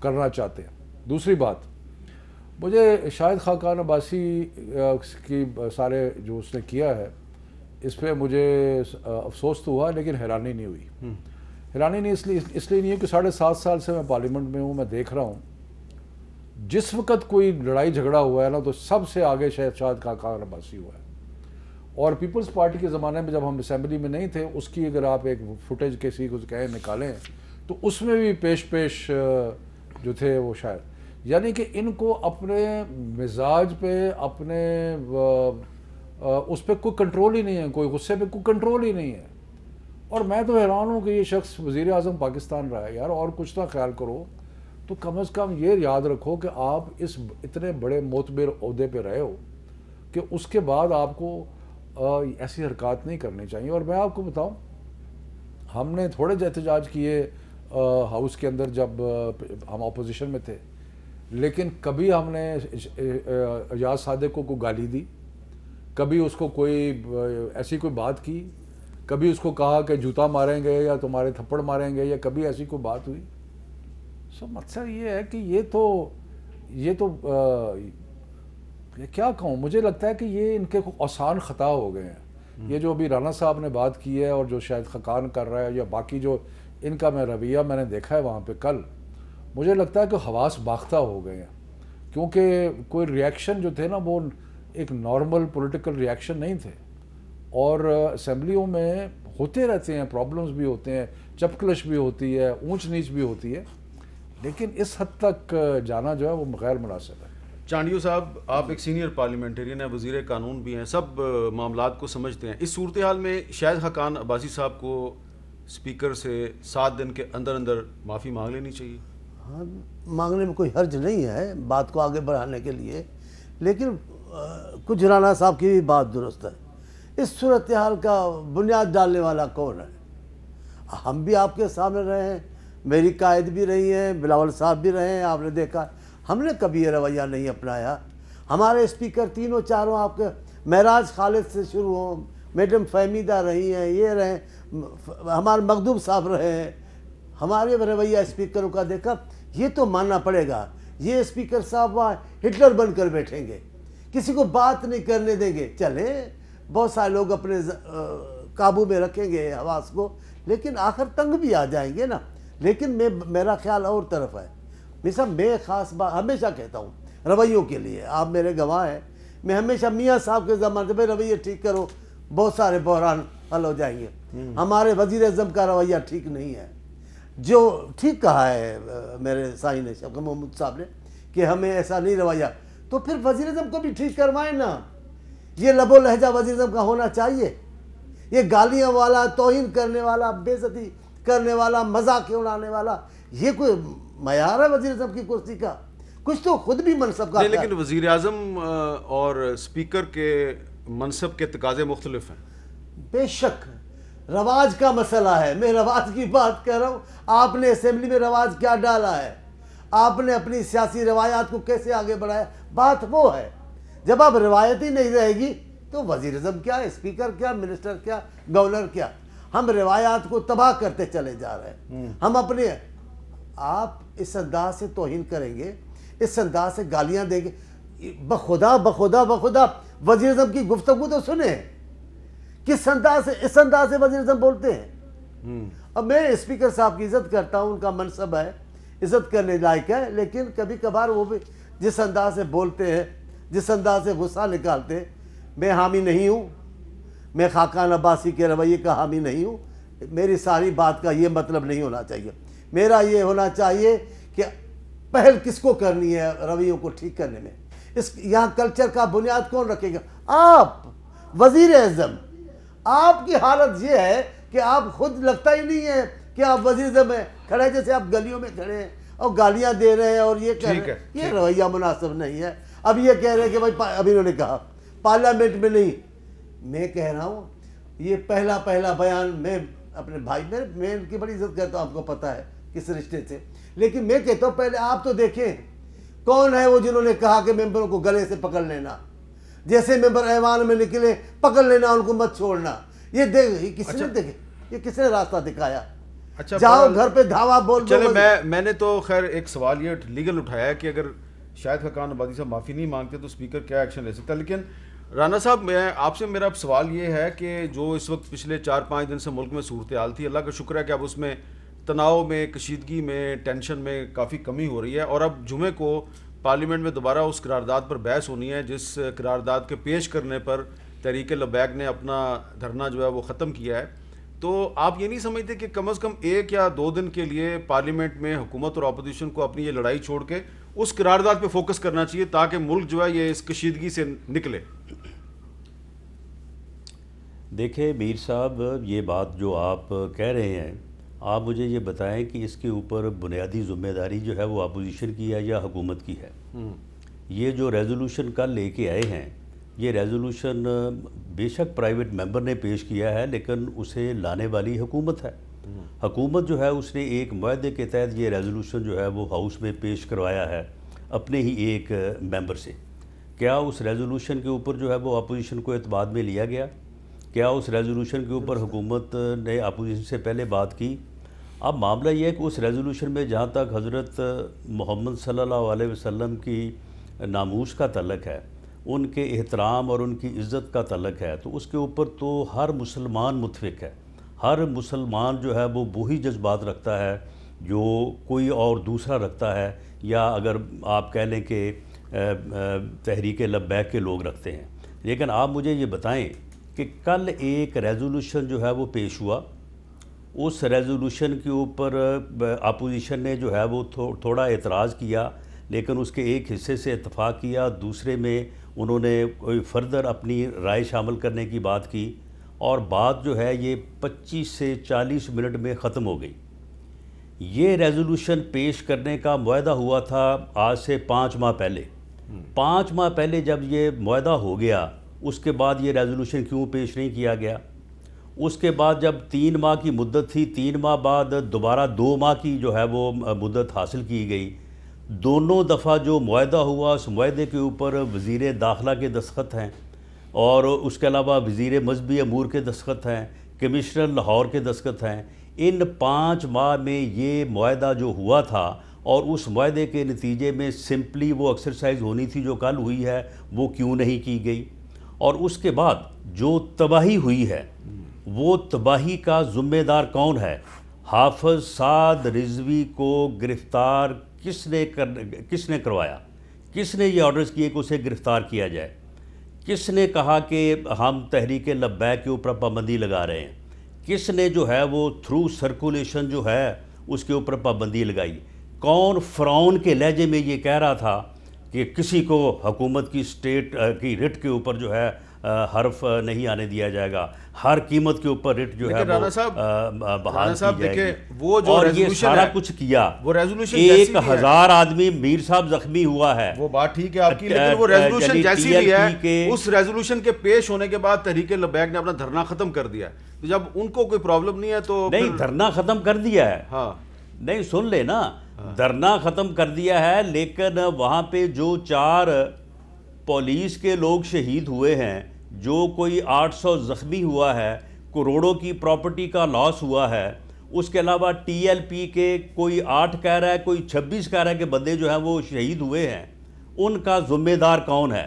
کرنا چاہتے ہیں. دوسری بات, مجھے شاہد خاقان عباسی کی سارے جو اس نے کیا ہے اس پہ مجھے افسوس تو ہوا لیکن حیرانی نہیں ہوئی. حیرانی نہیں اس لیے نہیں ہے کہ 7.5 سال سے میں پارلیمنٹ میں ہوں, میں دیکھ رہا ہوں جس وقت کوئی لڑائی جھگڑا ہوا ہے نا تو سب سے آگے شاہد خاقان عباسی ہوا ہے. اور پیپلز پارٹی کے زمانے میں جب ہم اسمبلی میں نہیں تھے, اس کی اگر آپ ایک فوٹیج کسی کو کہیں نکالیں تو اس میں بھی پیش جو تھے وہ شاید, یعنی کہ ان کو اپنے مزاج پہ, اپنے اس پہ کوئی کنٹرول ہی نہیں ہے, کوئی غصے پہ کوئی کنٹرول ہی نہیں ہے. اور میں تو حیران ہوں کہ یہ شخص وزیر اعظم پاکستان رہا ہے یار, اور کچھ نہ خیال کرو تو کم از کم یہ یاد رکھو کہ آپ اس اتنے بڑے معتبر عہدے پہ رہے ہو کہ اس کے بعد آپ کو ایسی حرکات نہیں کرنی چاہیے. اور میں آپ کو بتاؤں, ہم نے تھوڑے احتجاج کیے ہاؤس کے اندر جب ہم اپوزیشن میں تھے, لیکن کبھی ہم نے ایاز صادق کو کوئی گالی دی, کبھی اس کو کوئی ایسی کوئی بات کی, کبھی اس کو کہا کہ جوتا ماریں گے یا تمہارے تھپڑ ماریں گے, یا کبھی ایسی کوئی بات ہوئی. سو مقصد یہ ہے کہ یہ تو کیا کہوں, مجھے لگتا ہے کہ یہ ان کے آسان خطا ہو گئے ہیں. یہ جو ابھی رانا صاحب نے بات کی ہے اور جو شاید خاقان کر رہا ہے, یا باقی جو ان کا میں رویہ میں نے دیکھا ہے وہاں پہ کل, مجھے لگتا ہے کہ حواس باختہ ہو گئے ہیں. کیونکہ کوئی ریاکشن جو تھے نا وہ ایک نارمل پولیٹیکل ریاکشن نہیں تھے. اور اسمبلیوں میں ہوتے رہتے ہیں, پرابلمز بھی ہوتے ہیں, چپکلش بھی ہوتی ہے, اونچ نیچ بھی ہوتی ہے, لیکن اس حد تک جانا جو ہے وہ غیر مناسب ہے. چانڈیو صاحب, آپ ایک سینئر پارلیمنٹرین ہیں, وزیر قانون بھی ہیں, سب معاملات کو سمجھتے ہیں. اس صورتحال میں شاہد خاقان عباسی صاحب کو اسپیکر سے 7 دن کے اندر اندر معافی مانگ لینی چاہیے. ہاں, مانگنے میں کوئی حرج نہیں ہے بات کو آگے بڑھانے کے لیے, لیکن کچھ رانا صاحب کی بھی بات درست ہے. اس صورتحال کا بنیاد ڈالنے والا کون ہے؟ ہم بھی آپ کے سامنے رہے ہیں, میری قائد بھی رہی ہیں, بلاول صاحب بھی رہے ہیں, آپ نے دیکھا ہم نے کبھی یہ رویہ نہیں اپنایا. ہمارے اسپیکر تینوں چاروں آپ کے معراج خالد سے شروع ہوں, میڈم فہمیدہ رہی ہیں, یہ رہے, ہمارے مخدوم صاحب رہے ہیں. ہمارے رویہ اسپیکروں کا دیکھا, یہ تو ماننا پڑے گا یہ اسپیکر صاحب وہاں ہٹلر بن کر بیٹھیں گے, کسی کو بات نہیں کرنے دیں گے. چلیں بہت سارے لوگ اپنے قابو میں رکھیں گے حواس کو, لیکن آخر تنگ بھی آ جائیں گے نا. لیکن میرا خیال اور طرف ہے. مثلا میں خاص بات ہمیشہ کہتا ہوں رویوں کے لیے, آپ میرے گواہ ہیں, میں ہمیشہ میاں صاحب کے زمانے سے بھائی رویے ٹھیک کرو, بہت سارے بحران حل ہو جائیں گے. ہمارے وزیر اعظم کا رویہ ٹھیک نہیں ہے. جو ٹھیک کہا ہے میرے سائن شفقت محمود صاحب نے کہ ہمیں ایسا نہیں رویہ, تو پھر وزیر اعظم کو بھی ٹھیک کروائیں نا. یہ لب و لہجہ وزیر اعظم کا ہونا چاہیے. یہ گالیاں والا, توہین کرنے والا, بے عزتی کرنے والا, مذاق اڑانے والا, یہ کوئی معیار ہے وزیر اعظم کی کرسی کا؟ کچھ تو خود بھی منصب کا. لیکن وزیر اعظم اور اسپیکر کے منصب کے تقاضے مختلف ہیں. بے شک رواج کا مسئلہ ہے, میں رواج کی بات کر رہا ہوں. آپ نے اسمبلی میں رواج کیا ڈالا ہے, آپ نے اپنی سیاسی روایات کو کیسے آگے بڑھایا, بات وہ ہے. جب آپ روایت ہی نہیں رہے گی تو وزیر اعظم کیا, اسپیکر کیا, منسٹر کیا, گورنر کیا, ہم روایات کو تباہ کرتے چلے جا رہے ہیں. ہم اپنے, آپ اس انداز سے توہین کریں گے, اس انداز سے گالیاں دیں گے, بخدا وزیر اعظم کی گفتگو تو سنیں, کس انداز سے, اس انداز سے وزیر اعظم بولتے ہیں. اب میں اسپیکر صاحب کی عزت کرتا ہوں, ان کا منصب ہے, عزت کرنے لائق ہے, لیکن کبھی کبھار وہ بھی جس انداز سے بولتے ہیں, جس انداز سے غصہ نکالتے ہیں, میں حامی نہیں ہوں, میں خاقان عباسی کے رویے کا حامی نہیں ہوں. میری ساری بات کا یہ مطلب نہیں ہونا چاہیے. میرا یہ ہونا چاہیے کہ پہل کس کو کرنی ہے رویوں کو ٹھیک کرنے میں. یہاں کلچر کا بنیاد کون رکھے گا؟ آپ وزیر اعظم. آپ کی حالت یہ ہے کہ آپ خود لگتا ہی نہیں ہے کہ آپ وزیر اعظم ہیں, کھڑے جیسے آپ گلیوں میں کھڑے ہیں اور گالیاں دے رہے ہیں اور یہ کہہ رہے ہیں. یہ رویہ مناسب نہیں ہے. اب یہ کہہ رہے ہیں کہ بھائی, ابھی انہوں نے کہا پارلیمنٹ میں نہیں, میں کہہ رہا ہوں یہ پہلا بیان, میں اپنے بھائی, میں ان کی بڑی عزت کرتا ہوں, آپ کو پتہ ہے کس رشتے سے, لیکن میں کہتا ہوں پہلے آپ تو دیکھیں کون ہے وہ جنہوں نے کہا کہ ممبروں کو گلے سے پکڑ لینا, جیسے ممبر ایوان میں نکلے پکڑ لینا, ان کو مت چھوڑنا. یہ دیکھ کس نے دیکھے, یہ کس نے راستہ دکھایا؟ اچھا جاؤ گھر پہ دھاوا بول دو. چلے میں نے تو خیر ایک سوال یہ لیگل اٹھایا ہے کہ اگر شاہد خاقان آبادی صاحب معافی نہیں مانگتے تو اسپیکر کیا ایکشن لے سکتا ہے. لیکن رانا صاحب میں آپ سے میرا سوال یہ ہے کہ جو اس وقت پچھلے 4-5 دن سے ملک میں صورتحال تھی، اللہ کا شکر ہے کہ اب اس میں تناؤ میں، کشیدگی میں، ٹینشن میں کافی کمی ہو رہی ہے، اور اب جمعے کو پارلیمنٹ میں دوبارہ اس قرارداد پر بحث ہونی ہے جس قرارداد کے پیش کرنے پر تحریک لبیک نے اپنا دھرنا جو ہے وہ ختم کیا ہے. تو آپ یہ نہیں سمجھتے کہ کم از کم 1 یا 2 دن کے لیے پارلیمنٹ میں حکومت اور اپوزیشن کو اپنی یہ لڑائی چھوڑ کے اس قرارداد پہ فوکس کرنا چاہیے تاکہ ملک جو ہے یہ اس کشیدگی سے نکلے؟ دیکھیں میر صاحب، یہ بات جو آپ کہہ رہے ہیں، آپ مجھے یہ بتائیں کہ اس کے اوپر بنیادی ذمہ داری جو ہے وہ اپوزیشن کی ہے یا حکومت کی ہے؟ یہ جو ریزولوشن کل لے کے آئے ہیں، یہ ریزولوشن بے شک پرائیویٹ ممبر نے پیش کیا ہے، لیکن اسے لانے والی حکومت ہے. حکومت جو ہے اس نے ایک معاہدے کے تحت یہ ریزولوشن جو ہے وہ ہاؤس میں پیش کروایا ہے اپنے ہی ایک ممبر سے. کیا اس ریزولوشن کے اوپر جو ہے وہ اپوزیشن کو اعتماد میں لیا گیا؟ کیا اس ریزولوشن کے اوپر حکومت نے اپوزیشن سے پہلے بات کی؟ اب معاملہ یہ ہے کہ اس ریزولوشن میں جہاں تک حضرت محمد صلی اللہ علیہ وسلم کی ناموس کا تعلق ہے، ان کے احترام اور ان کی عزت کا تعلق ہے، تو اس کے اوپر تو ہر مسلمان متفق ہے. ہر مسلمان جو ہے وہ وہی جذبات رکھتا ہے جو کوئی اور دوسرا رکھتا ہے، یا اگر آپ کہہ لیں کہ تحریک لبیک کے لوگ رکھتے ہیں. لیکن آپ مجھے یہ بتائیں کہ کل ایک ریزولوشن جو ہے وہ پیش ہوا، اس ریزولوشن کے اوپر اپوزیشن نے جو ہے وہ تھوڑا اعتراض کیا، لیکن اس کے ایک حصے سے اتفاق کیا، دوسرے میں انہوں نے کوئی فردر اپنی رائے شامل کرنے کی بات کی، اور بات جو ہے یہ 25 سے 40 منٹ میں ختم ہو گئی. یہ ریزولوشن پیش کرنے کا معاہدہ ہوا تھا آج سے 5 ماہ پہلے. 5 ماہ پہلے جب یہ معاہدہ ہو گیا، اس کے بعد یہ ریزولوشن کیوں پیش نہیں کیا گیا؟ اس کے بعد جب 3 ماہ کی مدت تھی، 3 ماہ بعد دوبارہ 2 ماہ کی جو ہے وہ مدت حاصل کی گئی. دونوں دفعہ جو معاہدہ ہوا، اس معاہدے کے اوپر وزیر داخلہ کے دستخط ہیں، اور اس کے علاوہ وزیر مذہبی امور کے دستخط ہیں، کمشنر لاہور کے دستخط ہیں. ان 5 ماہ میں یہ معاہدہ جو ہوا تھا، اور اس معاہدے کے نتیجے میں سمپلی وہ ایکسرسائز ہونی تھی جو کل ہوئی ہے، وہ کیوں نہیں کی گئی؟ اور اس کے بعد جو تباہی ہوئی ہے، وہ تباہی کا ذمہ دار کون ہے؟ حافظ سعد رضوی کو گرفتار کس نے کروایا؟ کس نے یہ آرڈرز کیے کہ اسے گرفتار کیا جائے؟ کس نے کہا کہ ہم تحریک لبیک کے اوپر پابندی لگا رہے ہیں؟ کس نے جو ہے وہ تھرو سرکولیشن جو ہے اس کے اوپر پابندی لگائی؟ کون فرعون کے لہجے میں یہ کہہ رہا تھا کہ کسی کو حکومت کی اسٹیٹ کی رٹ کے اوپر جو ہے حرف نہیں آنے دیا جائے گا، ہر قیمت کے اوپر رٹ جو ہے وہ بحال کی جائے گی؟ اور یہ سارا کچھ کیا. 1000 آدمی میر صاحب زخمی ہوا ہے. وہ بات ٹھیک ہے آپ کی، لیکن وہ ریزولوشن جیسی بھی ہے، اس ریزولوشن کے پیش ہونے کے بعد تحریک لبیک نے اپنا دھرنا ختم کر دیا. تو جب ان کو کوئی پرابلم نہیں ہے تو نہیں، دھرنا ختم کر دیا ہے. ہاں نہیں، سن لے نا، دھرنا ختم کر دیا ہے، لیکن وہاں پہ جو 4 پولیس کے لوگ شہید ہوئے ہیں، جو کوئی 800 زخمی ہوا ہے، کروڑوں کی پراپرٹی کا لاس ہوا ہے، اس کے علاوہ ٹی ایل پی کے کوئی 8 کہہ رہا ہے، کوئی 26 کہہ رہا ہے کہ بندے جو ہیں وہ شہید ہوئے ہیں. ان کا ذمہ دار کون ہے؟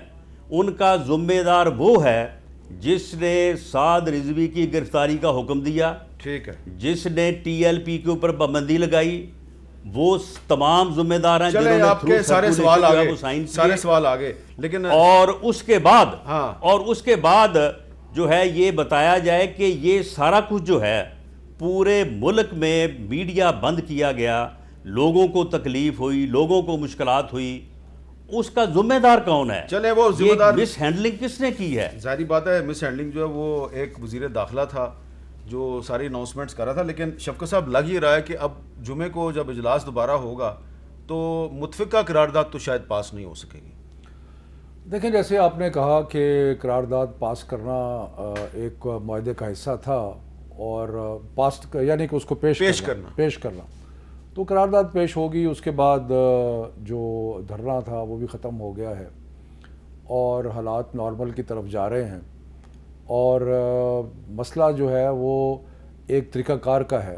ان کا ذمہ دار وہ ہے جس نے سعد رضوی کی گرفتاری کا حکم دیا، ٹھیک ہے، جس نے ٹی ایل پی کے اوپر پابندی لگائی. وہ تمام ذمہ دار ہیں جنہوں نے آپ کے سارے سوال آگے. لیکن اور اس کے بعد جو ہے یہ بتایا جائے کہ یہ سارا کچھ جو ہے پورے ملک میں میڈیا بند کیا گیا، لوگوں کو تکلیف ہوئی، لوگوں کو مشکلات ہوئی. اس کا ذمہ دار کون ہے؟ چلے وہ ذمہ دار مس ہینڈلنگ کس نے کی ہے؟ ظاہری بات ہے مس ہینڈلنگ جو ہے وہ ایک وزیر داخلہ تھا جو ساری اناؤنسمنٹس کر رہا تھا. لیکن شفقت صاحب لگ یہ رہا ہے کہ اب جمعے کو جب اجلاس دوبارہ ہوگا تو متفقہ قرارداد تو شاید پاس نہیں ہو سکے گی. دیکھیں، جیسے آپ نے کہا کہ قرارداد پاس کرنا ایک معاہدے کا حصہ تھا، اور پاس یعنی کہ اس کو پیش کرنا، تو قرارداد پیش ہوگی. اس کے بعد جو دھرنا تھا وہ بھی ختم ہو گیا ہے، اور حالات نارمل کی طرف جا رہے ہیں. اور مسئلہ جو ہے وہ ایک طریقہ کار کا ہے.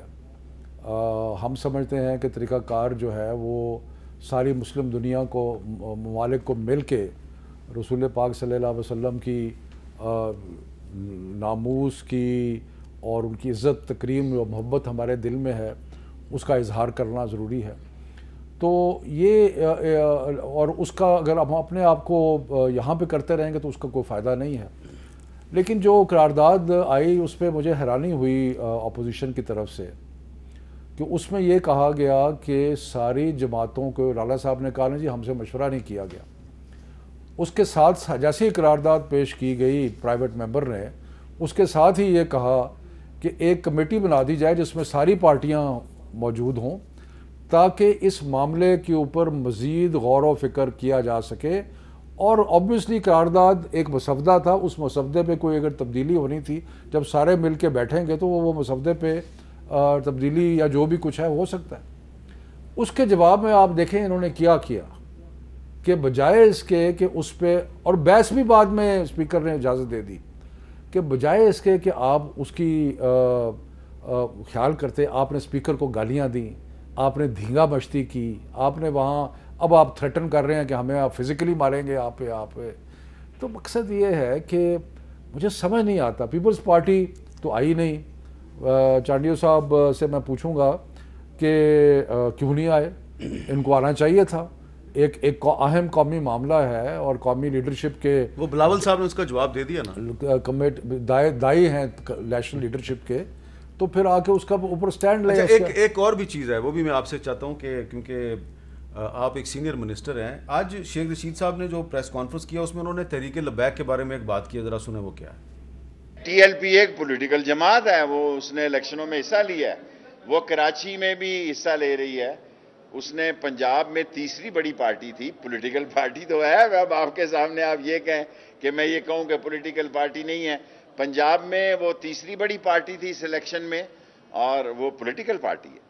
ہم سمجھتے ہیں کہ طریقہ کار جو ہے وہ ساری مسلم دنیا کو ممالک کو مل کے رسول پاک صلی اللہ علیہ وسلم کی ناموس کی اور ان کی عزت تکریم و محبت ہمارے دل میں ہے اس کا اظہار کرنا ضروری ہے. تو یہ اور اس کا اگر ہم اپنے آپ کو یہاں پہ کرتے رہیں گے تو اس کا کوئی فائدہ نہیں ہے. لیکن جو قرارداد آئی اس پہ مجھے حیرانی ہوئی اپوزیشن کی طرف سے کہ اس میں یہ کہا گیا کہ ساری جماعتوں کو رالا صاحب نے کہا نا جی ہم سے مشورہ نہیں کیا گیا. اس کے ساتھ جیسے ہی قرارداد پیش کی گئی پرائیویٹ ممبر نے اس کے ساتھ ہی یہ کہا کہ ایک کمیٹی بنا دی جائے جس میں ساری پارٹیاں موجود ہوں تاکہ اس معاملے کے اوپر مزید غور و فکر کیا جا سکے. اور آبویسلی قرارداد ایک مسودہ تھا, اس مسودے پہ کوئی اگر تبدیلی ہونی تھی جب سارے مل کے بیٹھیں گے تو وہ مسودے پہ تبدیلی یا جو بھی کچھ ہے ہو سکتا ہے. اس کے جواب میں آپ دیکھیں انہوں نے کیا کہ بجائے اس کے کہ اس پہ, اور بحث بھی بعد میں اسپیکر نے اجازت دے دی, کہ بجائے اس کے کہ آپ اس کی خیال کرتے آپ نے اسپیکر کو گالیاں دیں, آپ نے دھینگا مشتی کی, آپ نے وہاں اب آپ تھریٹن کر رہے ہیں کہ ہمیں آپ فزیکلی ماریں گے آپ پہ. تو مقصد یہ ہے کہ مجھے سمجھ نہیں آتا, پیپلز پارٹی تو آئی نہیں. چانڈیو صاحب سے میں پوچھوں گا کہ کیوں نہیں آئے, ان کو آنا چاہیے تھا. ایک اہم قومی معاملہ ہے اور قومی لیڈرشپ کے وہ بلاول صاحب نے اس کا جواب دے دیا نا, دائی ہیں نیشنل لیڈرشپ کے, تو پھر آ کے اس کا اوپر سٹینڈ لے. ایک اور بھی چیز ہے وہ بھی میں آپ سے چاہتا ہوں کہ کیونکہ آپ ایک سینئر منسٹر ہیں, آج شیخ رشید صاحب نے جو پریس کانفرنس کیا اس میں انہوں نے تحریک لبیک کے بارے میں ایک بات کی, ذرا سنیں وہ کیا ہے. ٹی ایل پی ایک پولیٹیکل جماعت ہے, وہ اس نے الیکشنوں میں حصہ لیا ہے, وہ کراچی میں بھی حصہ لے رہی ہے. اس نے پنجاب میں تیسری بڑی پارٹی تھی, پولیٹیکل پارٹی تو ہے, اب آپ کے سامنے آپ یہ کہیں کہ میں یہ کہوں کہ پولیٹیکل پارٹی نہیں ہے. پنجاب میں وہ تیسری بڑی پارٹی تھی اس الیکشن میں اور وہ پولیٹیکل پارٹی ہے.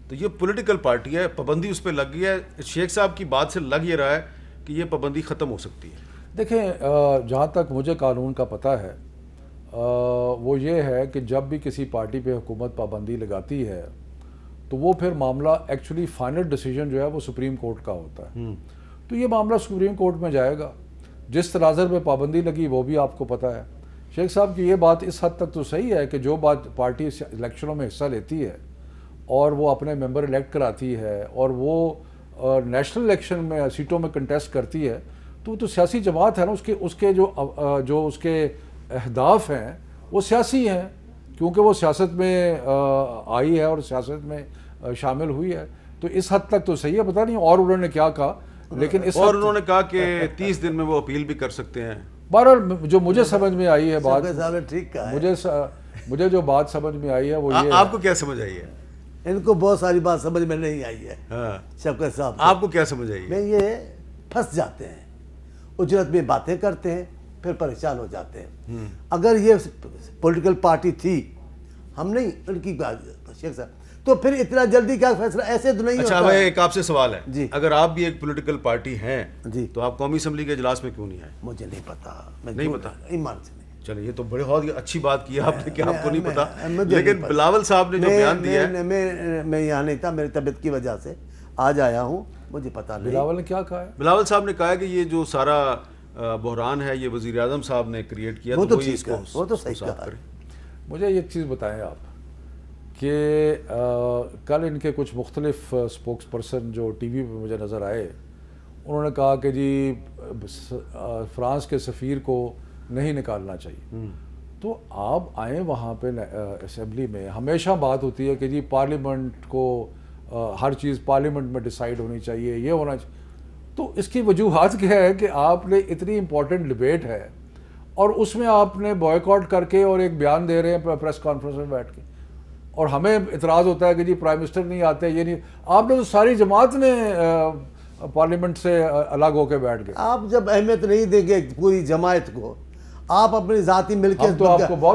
تو یہ پولیٹیکل پارٹی ہے, پابندی اس پہ لگ گئی ہے. شیخ صاحب کی بات سے لگ یہ رہا ہے کہ یہ پابندی ختم ہو سکتی ہے. دیکھیں جہاں تک مجھے قانون کا پتہ ہے وہ یہ ہے کہ جب بھی کسی پارٹی پہ حکومت پابندی لگاتی ہے تو وہ پھر معاملہ ایکچولی فائنل ڈیسیجن جو ہے وہ سپریم کورٹ کا ہوتا ہے. تو یہ معاملہ سپریم کورٹ میں جائے گا. جس تناظر پہ پابندی لگی وہ بھی آپ کو پتہ ہے. شیخ صاحب کی یہ بات اس حد تک تو صحیح ہے کہ جو بات پارٹی الیکشنوں میں حصہ لیتی ہے اور وہ اپنے ممبر الیکٹ کراتی ہے اور وہ نیشنل الیکشن میں سیٹوں میں کنٹیسٹ کرتی ہے تو سیاسی جماعت ہے نا, اس کے جو اس کے اہداف ہیں وہ سیاسی ہیں کیونکہ وہ سیاست میں آئی ہے اور سیاست میں شامل ہوئی ہے. تو اس حد تک تو صحیح ہے, پتہ نہیں اور انہوں نے کیا کہا, لیکن اس اور انہوں نے کہا کہ 30 دن میں وہ اپیل بھی کر سکتے ہیں. بہرحال جو مجھے سمجھ میں آئی ہے بات, ٹھیک کہا, مجھے جو بات سمجھ میں آئی ہے وہ یہ, آپ کو کیا سمجھ آئی ہے؟ ان کو بہت ساری بات سمجھ میں نہیں آئی ہے. شوکت صاحب آپ کو کیا سمجھ آئی ہے؟ میں یہ پھنس جاتے ہیں, اجرت میں باتیں کرتے ہیں پھر پریشان ہو جاتے ہیں. اگر یہ پولیٹیکل پارٹی تھی, ہم نہیں ان کی شیخ صاحب, تو پھر اتنا جلدی کیا فیصلہ, ایسے تو نہیں ہوتا. اچھا ایک آپ سے سوال ہے جی, اگر آپ بھی ایک پولیٹیکل پارٹی ہیں جی تو آپ قومی اسمبلی کے اجلاس میں کیوں نہیں آئے؟ مجھے نہیں پتا, نہیں پتا, ایمان سے نہیں. چلے یہ تو بہت اچھی بات کی آپ نے کہ آپ کو نہیں پتا, لیکن بلاول صاحب نے جو بیان دیا ہے, میں یہاں نہیں تھا, میری طبیعت کی وجہ سے آج آیا ہوں, مجھے پتا نہیں. بلاول نے کیا کہا ہے؟ بلاول صاحب نے کہا کہ یہ جو سارا بحران ہے یہ وزیر اعظم صاحب نے کریٹ کیا, وہ تو وہی اس کو وہ تو صحیح کہا. مجھے ایک چیز بتائیں آپ کہ کل ان کے کچھ مختلف اسپوکس پرسن جو ٹی وی پہ مجھے نظر آئے, انہوں نے کہا کہ جی فرانس کے سفیر کو نہیں نکالنا چاہیے. تو آپ آئیں وہاں پہ اسمبلی میں, ہمیشہ بات ہوتی ہے کہ جی پارلیمنٹ کو ہر چیز پارلیمنٹ میں ڈیسائیڈ ہونی چاہیے, یہ ہونا چاہیے. تو اس کی وجوہات کیا ہے کہ آپ نے اتنی امپورٹنٹ ڈبیٹ ہے اور اس میں آپ نے بوائیکاٹ کر کے اور ایک بیان دے رہے ہیں پریس کانفرنس میں بیٹھ کے, اور ہمیں اعتراض ہوتا ہے کہ جی پرائم منسٹر نہیں آتے, یہ نہیں. آپ نے تو ساری جماعت نے پارلیمنٹ سے الگ ہو کے بیٹھ گئے. آپ جب اہمیت نہیں دیں گے پوری جماعت کو, آپ اپنی ذاتی ملکیت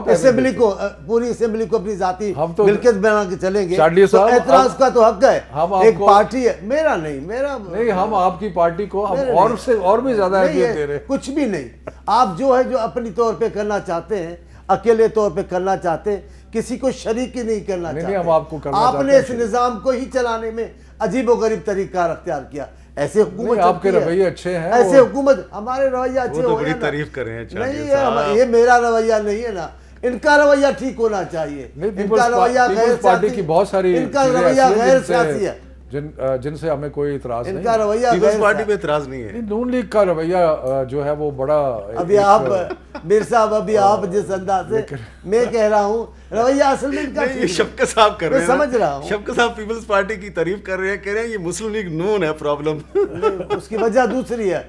اسمبلی کو, پوری اسمبلی کو اپنی ذاتی ملکیت بنا کے چلیں گے تو اعتراض کا تو حق ہے. ایک پارٹی ہے, میرا نہیں, ہم آپ کی پارٹی کو اور بھی زیادہ اہمیت دے رہے. کچھ بھی نہیں, آپ جو ہے جو اپنی طور پہ کرنا چاہتے ہیں, اکیلے طور پہ کرنا چاہتے ہیں, کسی کو شریک ہی نہیں کرنا نہیں، چاہتے. ہم آپ کو کرنا آپ چاہتے نے ہیں اس نظام کو ہی چلانے میں عجیب و غریب طریقہ اختیار کیا. ایسے حکومت نہیں، آپ کے چلتی ہے. رویے اچھے ہیں. ایسے حکومت ہمارے رویہ اچھے وہ تو ہو بڑی نا. تعریف کر رہے ہیں نہیں چاندی صاحب. یہ میرا رویہ نہیں ہے نا, ان کا رویہ ٹھیک ہونا چاہیے. ان کا رویہ غیر پیپلز پارٹی کی سیاسی, بہت ساری ان کا چیزیں رویہ ایسی ہیں غیر سیاسی ہے. جن سے ہمیں کوئی اعتراض ان نہیں. کا رویہ پیپلز غیر پارٹی پہ اعتراض نہیں ہے. نہیں، نون لیگ کا رویہ جو ہے وہ بڑا ابھی آپ میر صاحب, ابھی آپ جس انداز سے میں کہہ رہا ہوں رویہ اصل میں ان کا نہیں, یہ شفقت صاحب کر رہے ہیں. میں سمجھ رہا ہوں. شفقت صاحب پیپلز پارٹی کی تعریف کر رہے ہیں, کہہ رہے ہیں یہ مسلم لیگ نون ہے پرابلم. اس کی وجہ دوسری ہے,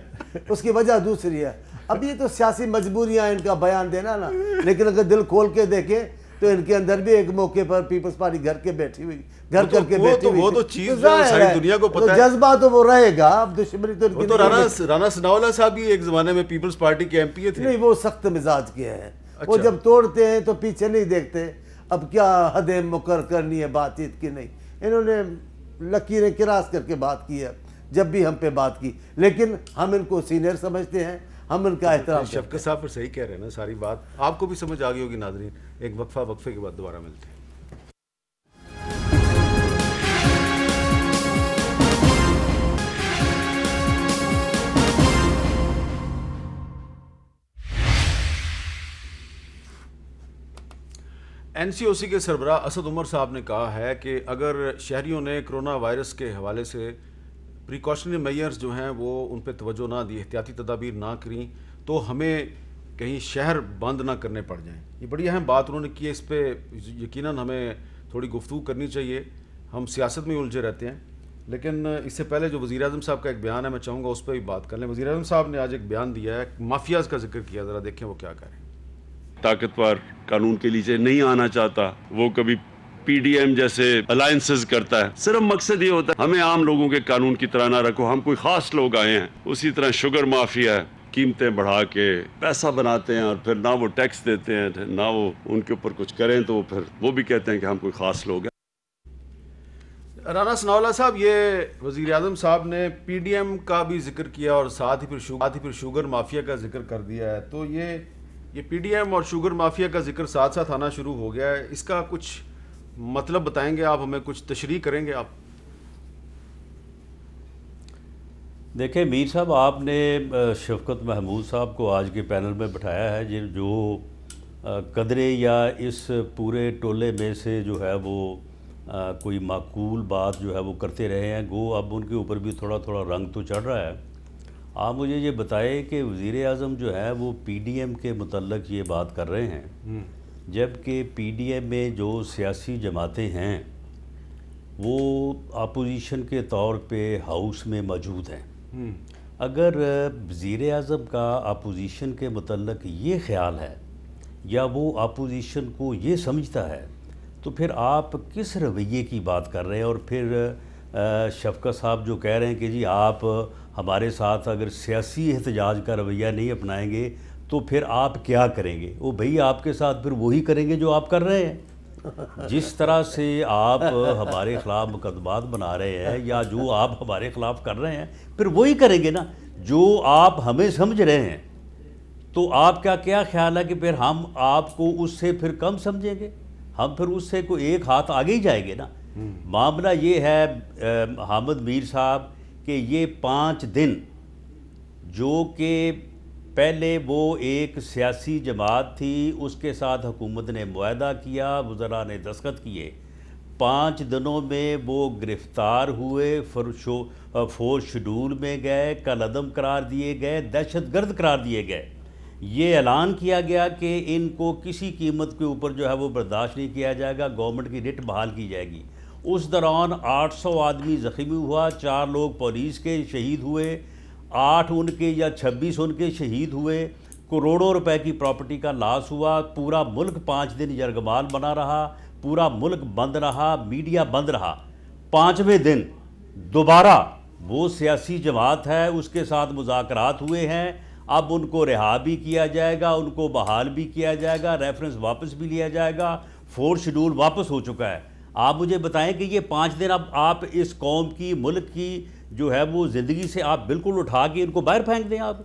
اس کی وجہ دوسری ہے. اب یہ تو سیاسی مجبوریاں ان کا بیان دینا نا, لیکن اگر دل کھول کے دیکھیں تو ان کے اندر بھی ایک موقع پر پیپلز پارٹی گھر کے بیٹھی ہوئی, گھر کر کے بیٹھی ہوئی. وہ تو چیز جو ساری دنیا کو پتہ ہے. جذبہ تو وہ رہے گا, اب دشمنی تو ان کی وہ تو رانا ثناءاللہ صاحب بھی ایک زمانے میں پیپلز پارٹی کے ایم پی اے تھے. نہیں, وہ سخت مزاج کے ہیں. وہ جب توڑتے ہیں تو پیچھے نہیں دیکھتے. اب کیا حدیں مقرر کرنی ہے بات چیت کی, نہیں, انہوں نے لکیریں کراس کر کے بات کی ہے جب بھی ہم پہ بات کی, لیکن ہم ان کو سینئر سمجھتے ہیں, ہم ان کا احترام کرتے ہیں. شفقت صاحب پر صحیح کہہ رہے ہیں نا, ساری بات آپ کو بھی سمجھ آ گئی ہوگی. ناظرین, ایک وقفے کے بعد دوبارہ ملتے ہیں. این سی او سی کے سربراہ اسد عمر صاحب نے کہا ہے کہ اگر شہریوں نے کرونا وائرس کے حوالے سے پریکاشنری میئرز جو ہیں وہ ان پہ توجہ نہ دی, احتیاطی تدابیر نہ کریں, تو ہمیں کہیں شہر بند نہ کرنے پڑ جائیں. یہ بڑی اہم بات انہوں نے کی ہے. اس پہ یقیناً ہمیں تھوڑی گفتگو کرنی چاہیے. ہم سیاست میں الجھے رہتے ہیں, لیکن اس سے پہلے جو وزیر اعظم صاحب کا ایک بیان ہے, میں چاہوں گا اس پہ بھی بات کر لیں. وزیر اعظم صاحب نے آج ایک بیان دیا ہے, مافیاز کا ذکر کیا, ذرا دیکھیں وہ کیا کہہ رہے ہیں. طاقتور قانون کے لیے نہیں آنا چاہتا, وہ کبھی پی ڈی ایم جیسے الائنسز کرتا ہے. صرف مقصد یہ ہوتا ہے ہمیں عام لوگوں کے قانون کی طرح نہ رکھو, ہم کوئی خاص لوگ آئے ہیں. اسی طرح شوگر مافیا ہے, قیمتیں بڑھا کے پیسہ بناتے ہیں اور پھر نہ وہ ٹیکس دیتے ہیں نہ وہ ان کے اوپر کچھ کریں, تو پھر وہ بھی کہتے ہیں کہ ہم کوئی خاص لوگ ہیں. رانا ثناءاللہ صاحب, یہ وزیر اعظم صاحب نے پی ڈی ایم کا بھی ذکر کیا اور ساتھ ہی پھر شوگر مافیا کا ذکر کر دیا ہے. تو یہ پی ڈی ایم اور شوگر مافیا کا ذکر ساتھ ساتھ آنا شروع ہو گیا ہے. اس کا کچھ مطلب بتائیں گے آپ ہمیں, کچھ تشریح کریں گے آپ؟ دیکھیں میر صاحب, آپ نے شفقت محمود صاحب کو آج کے پینل میں بٹھایا ہے, جو قدرے یا اس پورے ٹولے میں سے جو ہے وہ کوئی معقول بات جو ہے وہ کرتے رہے ہیں. گو اب ان کے اوپر بھی تھوڑا تھوڑا رنگ تو چڑھ رہا ہے. آپ مجھے یہ بتائیں کہ وزیر اعظم جو ہے وہ پی ڈی ایم کے متعلق یہ بات کر رہے ہیں, جبکہ پی ڈی ایم میں جو سیاسی جماعتیں ہیں وہ اپوزیشن کے طور پہ ہاؤس میں موجود ہیں. اگر وزیر اعظم کا اپوزیشن کے متعلق یہ خیال ہے یا وہ اپوزیشن کو یہ سمجھتا ہے, تو پھر آپ کس رویے کی بات کر رہے ہیں؟ اور پھر شفقت صاحب جو کہہ رہے ہیں کہ جی آپ ہمارے ساتھ اگر سیاسی احتجاج کا رویہ نہیں اپنائیں گے تو پھر آپ کیا کریں گے؟ وہ بھئی آپ کے ساتھ پھر وہی کریں گے جو آپ کر رہے ہیں. جس طرح سے آپ ہمارے خلاف مقدمات بنا رہے ہیں یا جو آپ ہمارے خلاف کر رہے ہیں, پھر وہی کریں گے نا جو آپ ہمیں سمجھ رہے ہیں. تو آپ کا کیا خیال ہے کہ پھر ہم آپ کو اس سے پھر کم سمجھیں گے؟ ہم پھر اس سے کوئی ایک ہاتھ آگے ہی جائیں گے نا. معاملہ یہ ہے حامد میر صاحب کہ یہ 5 دن جو کہ پہلے وہ ایک سیاسی جماعت تھی, اس کے ساتھ حکومت نے معاہدہ کیا, وزراء نے دستخط کیے, 5 دنوں میں وہ گرفتار ہوئے, فورس شیڈول میں گئے, کل عدم قرار دیے گئے, دہشت گرد قرار دیے گئے. یہ اعلان کیا گیا کہ ان کو کسی قیمت کے اوپر جو ہے وہ برداشت نہیں کیا جائے گا, گورنمنٹ کی رٹ بحال کی جائے گی. اس دوران 800 آدمی زخمی ہوا, 4 لوگ پولیس کے شہید ہوئے, 8 ان کے یا 26 ان کے شہید ہوئے, کروڑوں روپے کی پراپرٹی کا لاس ہوا. پورا ملک 5 دن یرغمال بنا رہا, پورا ملک بند رہا, میڈیا بند رہا. 5ویں دن دوبارہ وہ سیاسی جماعت ہے, اس کے ساتھ مذاکرات ہوئے ہیں. اب ان کو رہا بھی کیا جائے گا, ان کو بحال بھی کیا جائے گا, ریفرنس واپس بھی لیا جائے گا, فورس شیڈول واپس ہو چکا ہے. آپ مجھے بتائیں کہ یہ 5 دن اب آپ اس قوم کی, ملک کی جو ہے وہ زندگی سے آپ بالکل اٹھا کے ان کو باہر پھینک دیں آپ؟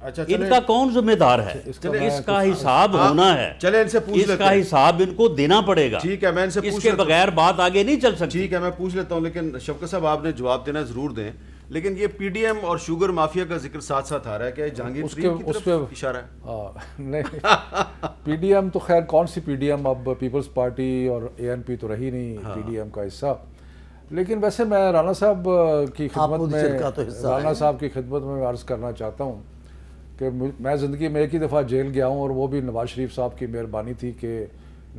اچھا ان کا کون ذمہ دار ہے؟ اس کا حساب ہونا ہے، چلے ان سے پوچھ لیتے ہیں، اس کا حساب ان کو دینا پڑے گا. ٹھیک ہے میں ان سے اس کے بغیر بات آگے نہیں چل سکتی. ٹھیک ہے میں پوچھ لیتا ہوں، لیکن شفقت صاحب آپ نے جواب دینا ضرور دیں. لیکن یہ پی ڈی ایم اور شوگر مافیا کا ذکر ساتھ ساتھ آ رہا ہے، کیا جہانگیر ترین کی طرف اشارہ ہے؟ نہیں، پی ڈی ایم تو خیر کون سی پی ڈی ایم، اب پیپلز پارٹی اور اے این پی تو رہی نہیں پی ڈی ایم کا حصہ. لیکن ویسے میں رانا صاحب کی خدمت میں عرض کرنا چاہتا ہوں کہ میں زندگی میں ایک ہی دفعہ جیل گیا ہوں، اور وہ بھی نواز شریف صاحب کی مہربانی تھی کہ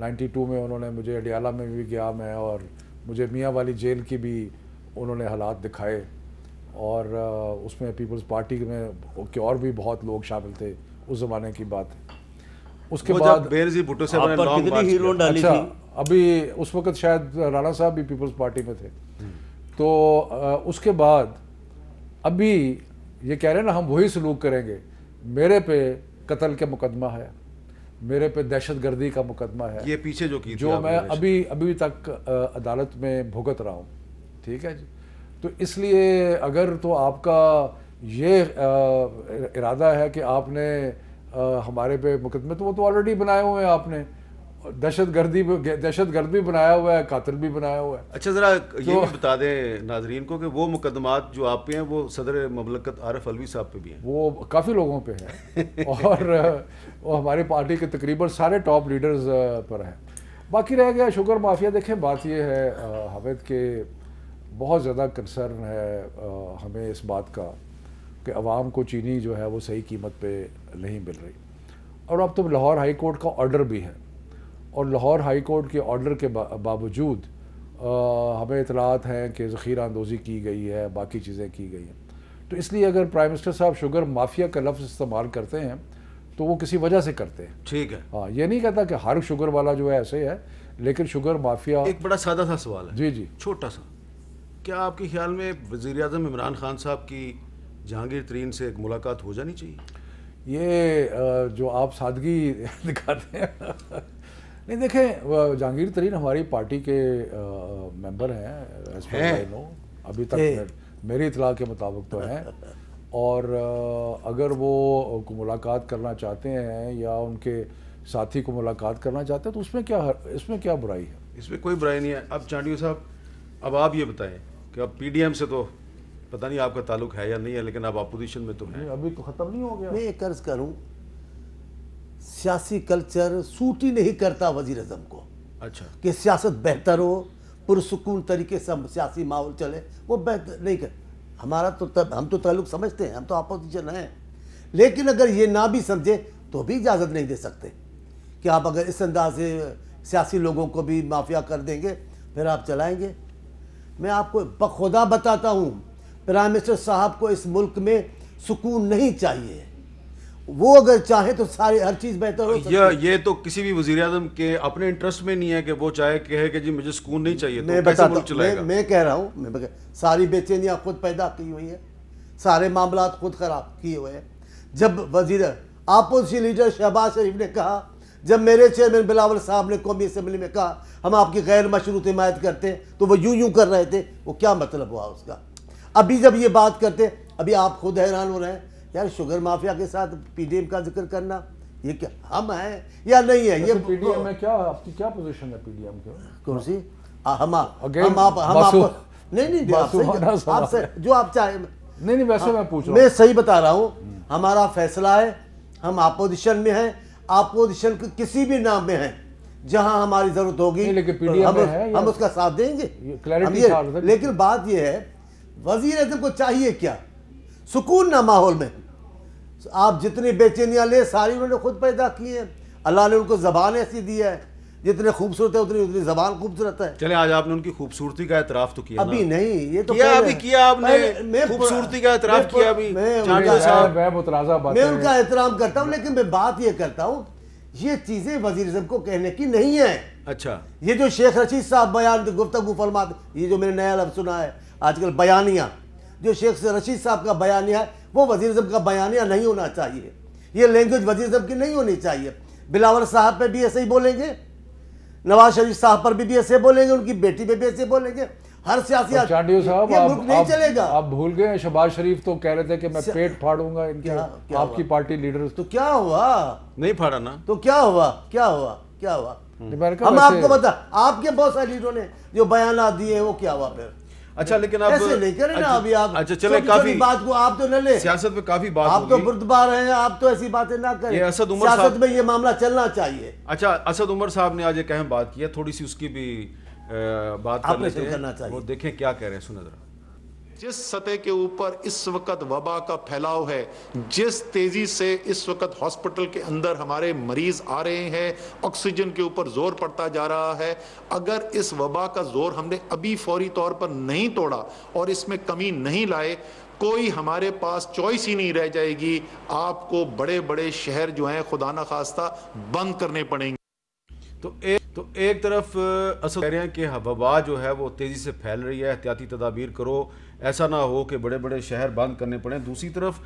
92 میں انہوں نے مجھے اڈیالہ میں بھی گیا میں، اور مجھے میاں والی جیل کی بھی انہوں نے حالات دکھائے، اور اس میں پیپلز پارٹی میں کہ اور بھی بہت لوگ شامل تھے، اس زمانے کی بات ہے. اس کے بعد بینظیر بھٹو صاحب نے کتنی ہیرو ڈالی اچھا تھی. ابھی اس وقت شاید رانا صاحب بھی پیپلز پارٹی میں تھے. تو اس کے بعد ابھی یہ کہہ رہے ہیں نا ہم وہی سلوک کریں گے. میرے پہ قتل کے مقدمہ ہے، میرے پہ دہشت گردی کا مقدمہ ہے، یہ پیچھے جو میں ابھی تک عدالت میں بھگت رہا ہوں. ٹھیک ہے جی. تو اس لیے اگر تو آپ کا یہ ارادہ ہے کہ آپ نے ہمارے پہ مقدمے، تو وہ تو آلریڈی بنائے ہوئے ہیں آپ نے. دہشت گرد بھی بنایا ہوا ہے، قاتل بھی بنایا ہوا ہے. اچھا ذرا یہ بھی بتا دیں ناظرین کو کہ وہ مقدمات جو آپ پہ ہیں وہ صدر مملکت عارف علوی صاحب پہ بھی ہیں. وہ کافی لوگوں پہ ہیں اور وہ ہماری پارٹی کے تقریباً سارے ٹاپ لیڈرز پر ہیں. باقی رہ گیا شوگر مافیا. دیکھیں بات یہ ہے حامد کہ بہت زیادہ کنسرن ہے ہمیں اس بات کا کہ عوام کو چینی جو ہے وہ صحیح قیمت پہ نہیں مل رہی. اور اب تو لاہور ہائی کورٹ کا آرڈر بھی ہے، اور لاہور ہائی کورٹ کے آرڈر کے باوجود ہمیں اطلاعات ہیں کہ ذخیرہ اندوزی کی گئی ہے، باقی چیزیں کی گئی ہیں. تو اس لیے اگر پرائم منسٹر صاحب شوگر مافیا کا لفظ استعمال کرتے ہیں تو وہ کسی وجہ سے کرتے ہیں. ٹھیک ہے. ہاں، یہ نہیں کہتا کہ ہر شوگر والا جو ہے ایسے ہے، لیکن شوگر مافیا. ایک بڑا سادہ سا سوال ہے، جی چھوٹا سا. کیا آپ کے خیال میں وزیر اعظم عمران خان صاحب کی جہانگیر ترین سے ایک ملاقات ہو جانی چاہیے؟ یہ جو آپ سادگی دکھاتے ہیں نہیں، دیکھیں جہانگیر ترین ہماری پارٹی کے ممبر ہیں، ابھی تک میری اطلاع کے مطابق تو ہیں. اور اگر وہ ملاقات کرنا چاہتے ہیں یا ان کے ساتھی کو ملاقات کرنا چاہتے ہیں تو اس میں کیا برائی ہے؟ اس میں کوئی برائی نہیں ہے. اب چانڈیو صاحب اب آپ یہ بتائیں کہ اب پی ڈی ایم سے تو پتہ نہیں آپ کا تعلق ہے یا نہیں ہے، لیکن آپ اپوزیشن میں تو ہیں. ابھی تو ختم نہیں ہو گیا. میں ایک عرض کروں، سیاسی کلچر سوٹ ہی نہیں کرتا وزیر اعظم کو. اچھا کہ سیاست بہتر ہو، پرسکون طریقے سے سیاسی ماحول چلے، وہ بہتر نہیں کر. ہمارا تو ہم تو تعلق سمجھتے ہیں، ہم تو اپوزیشن ہیں. لیکن اگر یہ نہ بھی سمجھے تو بھی اجازت نہیں دے سکتے کہ آپ اگر اس انداز سے سیاسی لوگوں کو بھی مافیا کر دیں گے پھر آپ چلائیں گے. میں آپ کو بخدا بتاتا ہوں، پرائم منسٹر صاحب کو اس ملک میں سکون نہیں چاہیے. وہ اگر چاہے تو سارے ہر چیز بہتر ہو سکتی ہے. یہ تو کسی بھی وزیر اعظم کے اپنے انٹرسٹ میں نہیں ہے کہ وہ چاہے کہے کہ جی مجھے سکون نہیں چاہیے. میں کہہ رہا ہوں، ساری بے چینیاں خود پیدا کی ہوئی ہے، سارے معاملات خود خراب کیے ہوئے ہیں. جب وزیر اپوزیشن لیڈر شہباز شریف نے کہا، جب میرے چیئرمین بلاول صاحب نے قومی اسمبلی میں کہا ہم آپ کی غیر مشروط حمایت کرتے ہیں، تو وہ یوں کر رہے تھے. وہ کیا مطلب ہوا اس کا؟ ابھی جب یہ بات کرتے، ابھی آپ خود حیران ہو رہے ہیں یار شوگر مافیا کے ساتھ پی ڈی ایم کا ذکر کرنا، یہ کیا ہم ہیں یا نہیں ہے؟ یہ پی ڈی ایم میں کیا آپ کی کیا پوزیشن ہے؟ پی ڈی ایم کی کون سی؟ ہم آپ نہیں آپ سے جو آپ چاہیں. نہیں ویسے میں پوچھ رہا ہوں، میں صحیح بتا رہا ہوں. ہمارا فیصلہ ہے، ہم اپوزیشن میں ہیں، اپوزیشن کے کسی بھی نام میں ہیں. جہاں ہماری ضرورت ہوگی ہم اس کا ساتھ دیں گے. لیکن بات یہ ہے وزیر اعظم کو چاہیے کیا؟ سکون نہ ماحول میں. آپ جتنی بے چینیاں لیں ساری انہوں نے خود پیدا کی ہیں. اللہ نے ان کو زبان ایسی دی ہے، جتنے خوبصورت ہے اتنی زبان خوبصورت ہے. چلے آج آپ نے ان کی خوبصورتی کا اعتراف تو کیا. ابھی نہیں، یہ تو کیا آپ نے خوبصورتی کا اعتراف کیا. ابھی میں ان کا احترام کرتا ہوں، لیکن میں بات یہ کرتا ہوں یہ چیزیں وزیر اعظم کو کہنے کی نہیں ہے. اچھا یہ جو شیخ رشید صاحب بیان گفتگو فرماتے، یہ جو میں نے نیا لفظ سنا ہے آج کل بیانیہ، جو شیخ رشید صاحب کا بیانیہ ہے وہ وزیر اعظم کا بیانیہ نہیں ہونا چاہیے. یہ لینگویج وزیر اعظم کی نہیں ہونی چاہیے. بلاول صاحب پہ بھی ایسے ہی بولیں گے، نواز شریف صاحب پر بھی ایسے بولیں گے، ان کی بیٹی پہ بھی ایسے بولیں گے. ہر سیاسی چانڈیو صاحب یہ ملک نہیں چلے گا. آپ بھول گئے ہیں شہباز شریف تو کہہ رہے تھے کہ میں پیٹ پھاڑوں گا ان کے آپ کی پارٹی لیڈر. تو کیا ہوا؟ نہیں پھاڑا نا. تو کیا ہوا؟ ہم آپ کو بتا, آپ کے بہت سارے لیڈروں نے جو بیانات دیے وہ کیا ہوا پھر؟ اچھا لیکن اب ایسے نہیں کریں نا ابھی آپ. اچھا چلیں کافی بات کو آپ تو نہ لیں, سیاست میں کافی بات آپ تو بردبار ہیں, آپ تو ایسی باتیں نہ کریں. سیاست میں یہ معاملہ چلنا چاہیے. اچھا اسد عمر صاحب نے آج ایک اہم بات کی ہے, تھوڑی سی اس کی بھی بات کر لیتے ہیں, وہ دیکھیں کیا کہہ رہے ہیں, سنیں ذرا. جس سطح کے اوپر اس وقت وبا کا پھیلاؤ ہے, جس تیزی سے اس وقت ہاسپٹل کے اندر ہمارے مریض آ رہے ہیں, آکسیجن کے اوپر زور پڑتا جا رہا ہے, اگر اس وبا کا زور ہم نے ابھی فوری طور پر نہیں توڑا اور اس میں کمی نہیں لائے, کوئی ہمارے پاس چوائس ہی نہیں رہ جائے گی. آپ کو بڑے بڑے شہر جو ہیں خدا نہ خواستہ بند کرنے پڑیں گے. تو ایک طرف اسد کہہ رہے ہیں کہ وبا جو ہے وہ تیزی سے پھیل رہی ہے, احتیاطی تدابیر کرو, ایسا نہ ہو کہ بڑے بڑے شہر بند کرنے پڑیں. دوسری طرف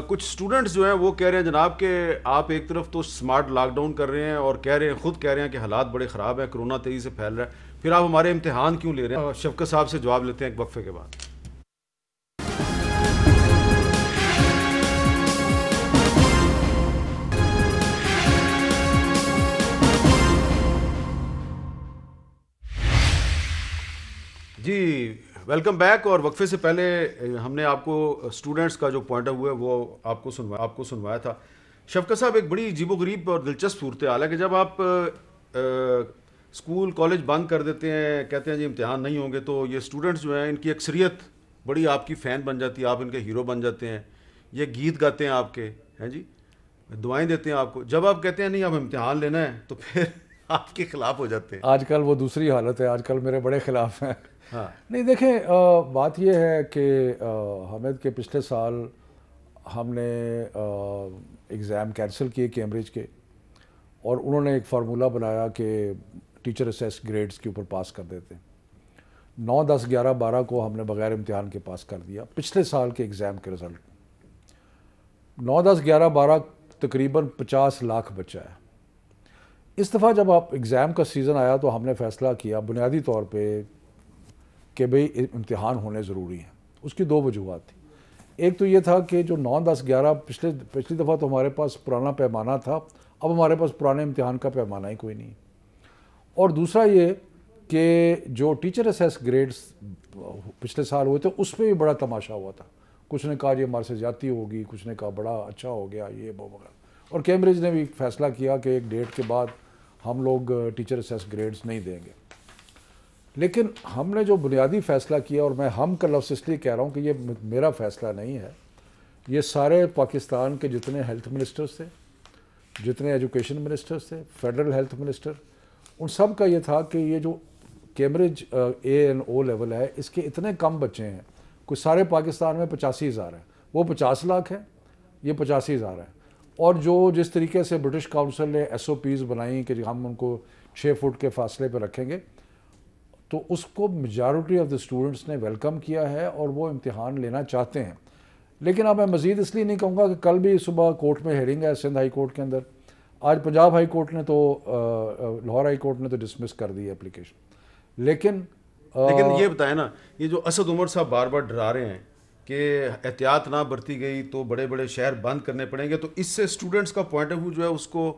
کچھ سٹوڈنٹس جو ہیں وہ کہہ رہے ہیں جناب کہ آپ ایک طرف تو سمارٹ لاک ڈاؤن کر رہے ہیں اور خود کہہ رہے ہیں کہ حالات بڑے خراب ہیں, کرونا تیزی سے پھیل رہا ہے, پھر آپ ہمارے امتحان کیوں لے رہے ہیں؟ شفقت صاحب سے جواب لیتے ہیں ایک وقفے کے بعد. جی ویلکم بیک. اور وقفے سے پہلے ہم نے آپ کو اسٹوڈنٹس کا جو پوائنٹ آف ویو ہے وہ آپ کو سنوایا تھا. شفقت صاحب, ایک بڑی عجیب و غریب اور دلچسپ صورتحال ہے کہ جب آپ اسکول کالج بند کر دیتے ہیں, کہتے ہیں جی امتحان نہیں ہوں گے, تو یہ اسٹوڈنٹس جو ہیں ان کی اکثریت بڑی آپ کی فین بن جاتی ہے, آپ ان کے ہیرو بن جاتے ہیں, یہ گیت گاتے ہیں آپ کے, ہیں جی, دعائیں دیتے ہیں آپ کو. جب آپ کہتے ہیں نہیں اب امتحان لینا ہے تو پھر آپ کے خلاف ہو جاتے ہیں. آج کل وہ دوسری حالت ہے, آج کل میرے بڑے خلاف ہیں. نہیں دیکھیں, بات یہ ہے کہ حامد کے پچھلے سال ہم نے ایگزام کینسل کیے کیمبرج کے, اور انہوں نے ایک فارمولہ بنایا کہ ٹیچر اسیس گریڈز کے اوپر پاس کر دیتے ہیں. 9, 10, 11, 12 کو ہم نے بغیر امتحان کے پاس کر دیا پچھلے سال کے ایگزام کے رزلٹ. 9, 10, 11, 12 تقریباً 50 لاکھ بچہ ہے. اس دفعہ جب آپ ایگزام کا سیزن آیا تو ہم نے فیصلہ کیا بنیادی طور پہ کہ بھئی امتحان ہونے ضروری ہیں. اس کی 2 وجوہات تھیں. ایک تو یہ تھا کہ جو 9, 10, 11 پچھلی دفعہ تو ہمارے پاس پرانا پیمانہ تھا, اب ہمارے پاس پرانے امتحان کا پیمانہ ہی کوئی نہیں. اور دوسرا یہ کہ جو ٹیچر اسیس گریڈز پچھلے سال ہوئے تھے اس پہ بھی بڑا تماشا ہوا تھا. کچھ نے کہا یہ ہمارے سے زیادتی ہوگی, کچھ نے کہا بڑا اچھا ہو گیا یہ وغیرہ. اور کیمبرج نے بھی فیصلہ کیا کہ ایک ڈیٹ کے بعد ہم لوگ ٹیچر اسیس گریڈز نہیں دیں گے. لیکن ہم نے جو بنیادی فیصلہ کیا, اور میں ہم کا لفظ اس لیے کہہ رہا ہوں کہ یہ میرا فیصلہ نہیں ہے, یہ سارے پاکستان کے جتنے ہیلتھ منسٹرز تھے, جتنے ایجوکیشن منسٹرز تھے, فیڈرل ہیلتھ منسٹر, ان سب کا یہ تھا کہ یہ جو کیمبرج A&O لیول ہے اس کے اتنے کم بچے ہیں, کوئی سارے پاکستان میں 85,000 ہیں, وہ 50 لاکھ ہیں, یہ 85,000 ہیں. اور جو جس طریقے سے برٹش کاؤنسل نے SOPs بنائیں کہ ہم ان کو 6 فٹ کے فاصلے پہ رکھیں گے, تو اس کو میجارٹی آف دی اسٹوڈنٹس نے ویلکم کیا ہے اور وہ امتحان لینا چاہتے ہیں. لیکن اب میں مزید اس لیے نہیں کہوں گا کہ کل بھی صبح کورٹ میں ہیئرنگ ہے سندھ ہائی کورٹ کے اندر, آج پنجاب ہائی کورٹ نے تو لاہور ہائی کورٹ نے تو ڈسمس کر دی اپلیکیشن. لیکن یہ بتائیں نا, یہ جو اسد عمر صاحب بار بار ڈرا رہے ہیں کہ احتیاط نہ برتی گئی تو بڑے بڑے شہر بند کرنے پڑیں گے, تو اس سے اسٹوڈنٹس کا پوائنٹ آف ویو جو ہے اس کو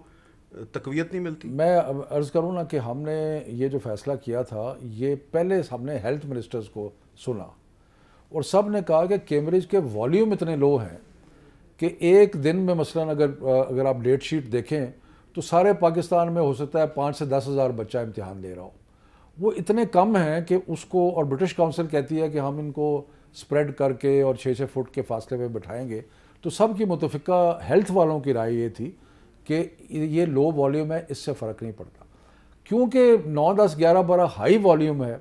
تقویت نہیں ملتی. میں عرض کروں نا کہ ہم نے یہ جو فیصلہ کیا تھا, یہ پہلے ہم نے ہیلتھ منسٹرز کو سنا اور سب نے کہا کہ کیمبرج کے والیوم اتنے لو ہیں کہ ایک دن میں مثلا اگر آپ ڈیٹ شیٹ دیکھیں تو سارے پاکستان میں ہو سکتا ہے 5 سے 10 ہزار بچہ امتحان لے رہا ہو. وہ اتنے کم ہیں کہ اس کو, اور برٹش کاؤنسل کہتی ہے کہ ہم ان کو سپریڈ کر کے اور 6 فٹ کے فاصلے پہ بٹھائیں گے. تو سب کی متفقہ ہیلتھ والوں کی رائے یہ تھی کہ یہ لو والیوم ہے, اس سے فرق نہیں پڑتا. کیونکہ 9, 10, 11, 12 ہائی والیوم ہے,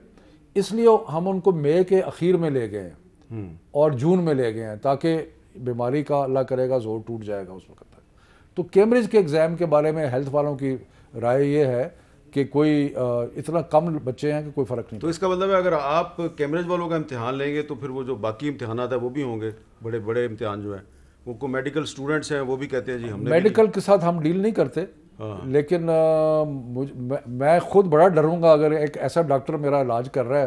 اس لیے ہم ان کو مئی کے اخیر میں لے گئے ہیں اور جون میں لے گئے ہیں تاکہ بیماری کا اللہ کرے گا زور ٹوٹ جائے گا اس وقت تک. تو کیمبرج کے ایگزام کے بارے میں ہیلتھ والوں کی رائے یہ ہے کہ کوئی اتنا کم بچے ہیں کہ کوئی فرق نہیں. تو اس کا مطلب ہے اگر آپ کیمبرج والوں کا امتحان لیں گے تو پھر وہ جو باقی امتحانات ہیں وہ بھی ہوں گے, بڑے بڑے امتحان جو ہیں وہ کو میڈیکل اسٹوڈنٹس ہیں وہ بھی کہتے ہیں جی ہم نے میڈیکل کے ساتھ ہم ڈیل نہیں کرتے. لیکن میں خود بڑا ڈروں گا اگر ایک ایسا ڈاکٹر میرا علاج کر رہا ہے